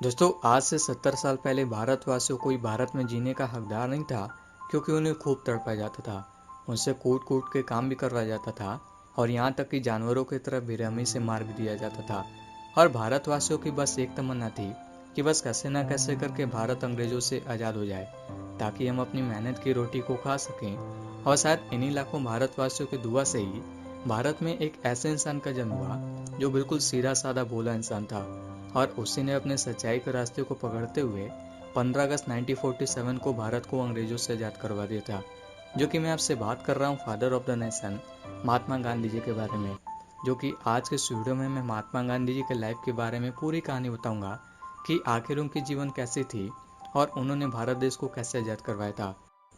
दोस्तों, आज से 70 साल पहले भारतवासियों को भारत में जीने का हकदार नहीं था, क्योंकि उन्हें खूब तड़पाया जाता था। उनसे कूट कूट के काम भी करवाया जाता था और यहाँ तक कि जानवरों की तरह बेरहमी से मार भी दिया जाता था। और भारतवासियों की बस एक तमन्ना थी कि बस कैसे ना कैसे करके भारत अंग्रेजों से आज़ाद हो जाए, ताकि हम अपनी मेहनत की रोटी को खा सकें। और शायद इन्हीं लाखों भारतवासियों की दुआ से ही भारत में एक ऐसे इंसान का जन्म हुआ जो बिल्कुल सीधा साधा भोला इंसान था। और उसी ने अपने सच्चाई के रास्ते को पकड़ते हुए 15 अगस्त 1947 को भारत को अंग्रेजों से आज़ाद करवा दिया था। जो कि मैं आपसे बात कर रहा हूँ father of the nation, Mahatma Gandhi ji के बारे में। जो कि आज के इस वीडियो में मैं महात्मा गांधी जी के लाइफ के बारे में पूरी कहानी बताऊंगा कि आखिर उनकी जीवन कैसी थी और उन्होंने भारत देश को कैसे आज़ाद करवाया था।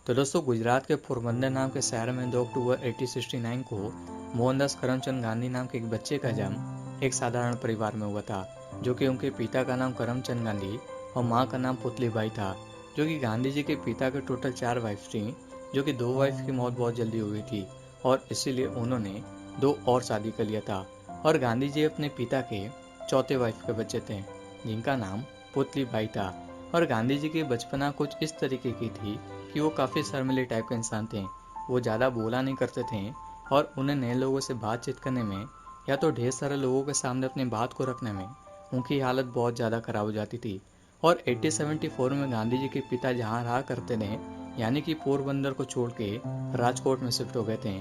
तो दोस्तों, गुजरात के पोरबंदर नाम के शहर में 2 अक्टूबर 1869 को मोहनदास करमचंद गांधी नाम के एक बच्चे का जन्म एक साधारण परिवार में हुआ था। जो कि उनके पिता का नाम करमचंद गांधी और माँ का नाम पुतलीबाई था। जो कि गांधी जी के पिता के टोटल 4 वाइफ थी, जो कि 2 वाइफ की मौत बहुत जल्दी हो गई थी और इसीलिए उन्होंने 2 और शादी कर लिया था। और गांधी जी अपने पिता के चौथे वाइफ के बच्चे थे, जिनका नाम पुतलीबाई था। और गांधी जी की बचपना कुछ इस तरीके की थी कि वो काफ़ी शर्मिले टाइप के इंसान थे। वो ज़्यादा बोला नहीं करते थे और उन्हें नए लोगों से बातचीत करने में या तो ढेर सारे लोगों के सामने अपनी बात को रखने में उनकी हालत बहुत ज़्यादा खराब हो जाती थी। और 1874 में गांधी जी के पिता जहाँ रहा करते थे, यानी कि पोरबंदर को छोड़ के राजकोट में शिफ्ट हो गए थे।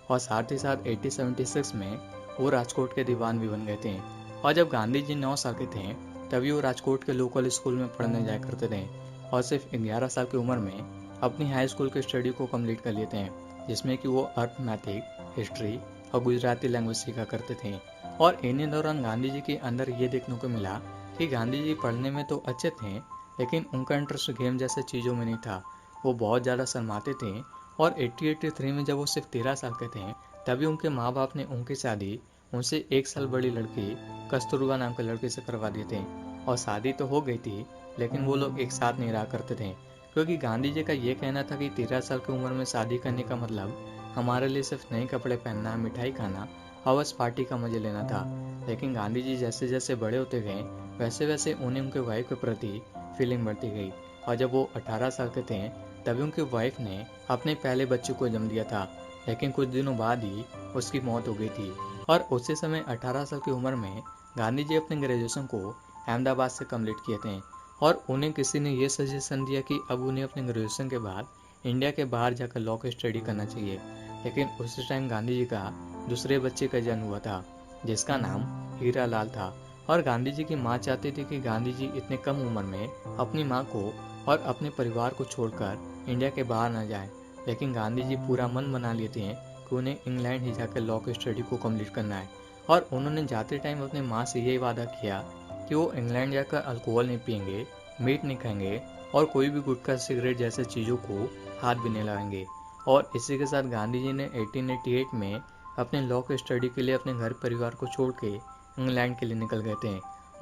और साथ ही साथ 1876 में वो राजकोट के दीवान भी बन गए थे। और जब गांधी जी 9 साल के थे, तभी वो राजकोट के लोकल स्कूल में पढ़ने जाया करते थे और सिर्फ 11 साल की उम्र में अपनी हाई स्कूल की स्टडी को कंप्लीट कर लेते हैं, जिसमें कि वो अर्थमैथिक, हिस्ट्री और गुजराती लैंग्वेज सीखा करते थे। और इन्हीं दौरान गांधी जी के अंदर ये देखने को मिला कि गांधी जी पढ़ने में तो अच्छे थे, लेकिन उनका इंटरेस्ट गेम जैसे चीज़ों में नहीं था। वो बहुत ज़्यादा शर्माते थे। और 1883 में जब वो सिर्फ 13 साल के थे, तभी उनके माँ बाप ने उनकी शादी उनसे 1 साल बड़ी लड़की कस्तूरबा नाम के लड़के से करवा दिए थे। और शादी तो हो गई थी, लेकिन वो लोग एक साथ नहीं रहा करते थे, क्योंकि गांधी जी का ये कहना था कि 13 साल की उम्र में शादी करने का मतलब हमारे लिए सिर्फ नए कपड़े पहनना, मिठाई खाना और बस पार्टी का मजे लेना था। लेकिन गांधी जी जैसे जैसे बड़े होते गए, वैसे वैसे उन्हें उनके वाइफ के प्रति फीलिंग बढ़ती गई। और जब वो 18 साल के थे, तभी उनकी वाइफ ने अपने पहले बच्चे को जन्म दिया था। लेकिन कुछ दिनों बाद ही उसकी मौत हो गई थी। और उसी समय 18 साल की उम्र में गांधी जी अपने ग्रेजुएशन को अहमदाबाद से कंप्लीट किए थे। और उन्हें किसी ने ये सजेशन दिया कि अब उन्हें अपने ग्रेजुएशन के बाद इंडिया के बाहर जाकर लॉ की स्टडी करना चाहिए। लेकिन उसी टाइम गांधी जी का दूसरे बच्चे का जन्म हुआ था, जिसका नाम हीरा लाल था। और गांधी जी की माँ चाहती थी कि गांधी जी इतने कम उम्र में अपनी माँ को और अपने परिवार को छोड़कर इंडिया के बाहर न जाएं। लेकिन गांधी जी पूरा मन बना लेते हैं कि उन्हें इंग्लैंड ही जाकर लॉ की स्टडी को कंप्लीट करना है। और उन्होंने जाते टाइम अपनी माँ से यही वादा किया कि वो इंग्लैंड जाकर अल्कोहल नहीं पियेंगे, मीट नहीं खाएंगे और कोई भी गुटखा, सिगरेट जैसे चीज़ों को हाथ भी नहीं लगाएंगे। और इसी के साथ गांधी जी ने 1888 में अपने लॉ की स्टडी के लिए अपने घर परिवार को छोड़ के इंग्लैंड के लिए निकल गए थे,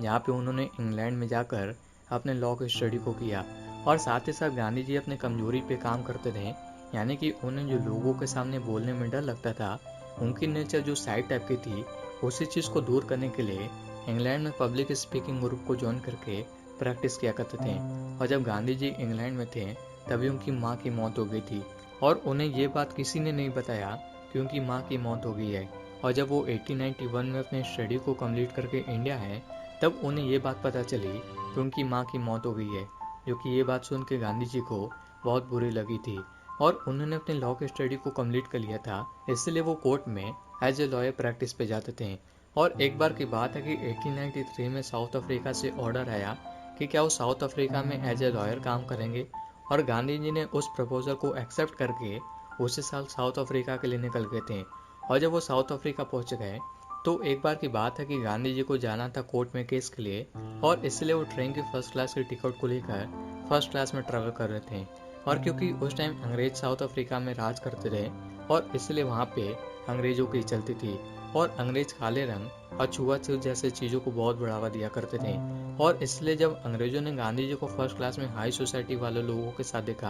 जहाँ पे उन्होंने इंग्लैंड में जाकर अपने लॉ की स्टडी को किया। और साथ ही साथ गांधी जी अपने कमजोरी पे काम करते थे, यानी कि उन्हें जो लोगों के सामने बोलने में डर लगता था, उनकी नेचर जो साइड टाइप की थी, उसी चीज़ को दूर करने के लिए इंग्लैंड में पब्लिक स्पीकिंग ग्रुप को ज्वाइन करके प्रैक्टिस किया करते थे। और जब गांधी जी इंग्लैंड में थे, तभी उनकी माँ की मौत हो गई थी। और उन्हें ये बात किसी ने नहीं बताया कि उनकी माँ की मौत हो गई है। और जब वो 1891 में अपने स्टडी को कंप्लीट करके इंडिया है, तब उन्हें ये बात पता चली कि उनकी माँ की मौत हो गई है। जो कि ये बात सुन के गांधी जी को बहुत बुरी लगी थी। और उन्होंने अपने लॉ की स्टडी को कंप्लीट कर लिया था, इसलिए वो कोर्ट में एज ए लॉयर प्रैक्टिस पे जाते थे। और एक बार की बात है कि 1893 में साउथ अफ्रीका से ऑर्डर आया कि क्या वो साउथ अफ्रीका में एज ए लॉयर काम करेंगे। और गांधी जी ने उस प्रपोजल को एक्सेप्ट करके उसी साल साउथ अफ्रीका के लिए निकल गए थे। और जब वो साउथ अफ्रीका पहुंच गए, तो एक बार की बात है कि गांधी जी को जाना था कोर्ट में केस के लिए, और इसलिए वो ट्रेन की फर्स्ट क्लास की टिकट को लेकर फर्स्ट क्लास में ट्रैवल कर रहे थे। और क्योंकि उस टाइम अंग्रेज साउथ अफ्रीका में राज करते थे, और इसलिए वहाँ पे अंग्रेजों की चलती थी। और अंग्रेज काले रंग और छुआछूत जैसे चीज़ों को बहुत बढ़ावा दिया करते थे। और इसलिए जब अंग्रेजों ने गांधी जी को फर्स्ट क्लास में हाई सोसाइटी वाले लोगों के साथ देखा,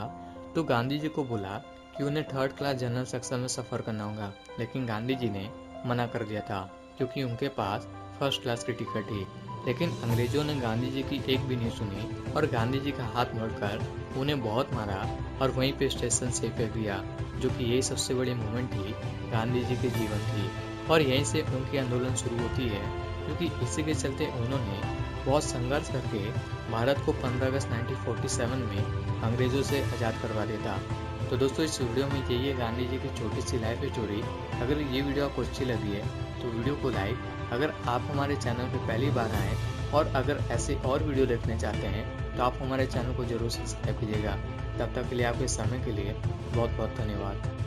तो गांधी जी को बोला कि उन्हें थर्ड क्लास जनरल सेक्शन में सफ़र करना होगा। लेकिन गांधी जी ने मना कर दिया था, क्योंकि उनके पास फर्स्ट क्लास की टिकट थी। लेकिन अंग्रेजों ने गांधी जी की एक भी नहीं सुनी और गांधी जी का हाथ मोड़कर उन्हें बहुत मारा और वहीं पे स्टेशन से फेंक दिया, जो कि यही सबसे बड़ी मूवमेंट थी गांधी जी के जीवन की। और यहीं से उनकी आंदोलन शुरू होती है, क्योंकि इसी के चलते उन्होंने बहुत संघर्ष करके भारत को 15 अगस्त 1947 में अंग्रेजों से आज़ाद करवा देता। तो दोस्तों, इस वीडियो में यही है गांधी जी की छोटी सी लाइफ स्टोरी। अगर ये वीडियो आपको अच्छी लगी है तो वीडियो को लाइक, अगर आप हमारे चैनल पर पहली बार आए और अगर ऐसे और वीडियो देखना चाहते हैं तो आप हमारे चैनल को जरूर सब्सक्राइब कीजिएगा। तब तक के लिए आपके समय के लिए बहुत बहुत धन्यवाद।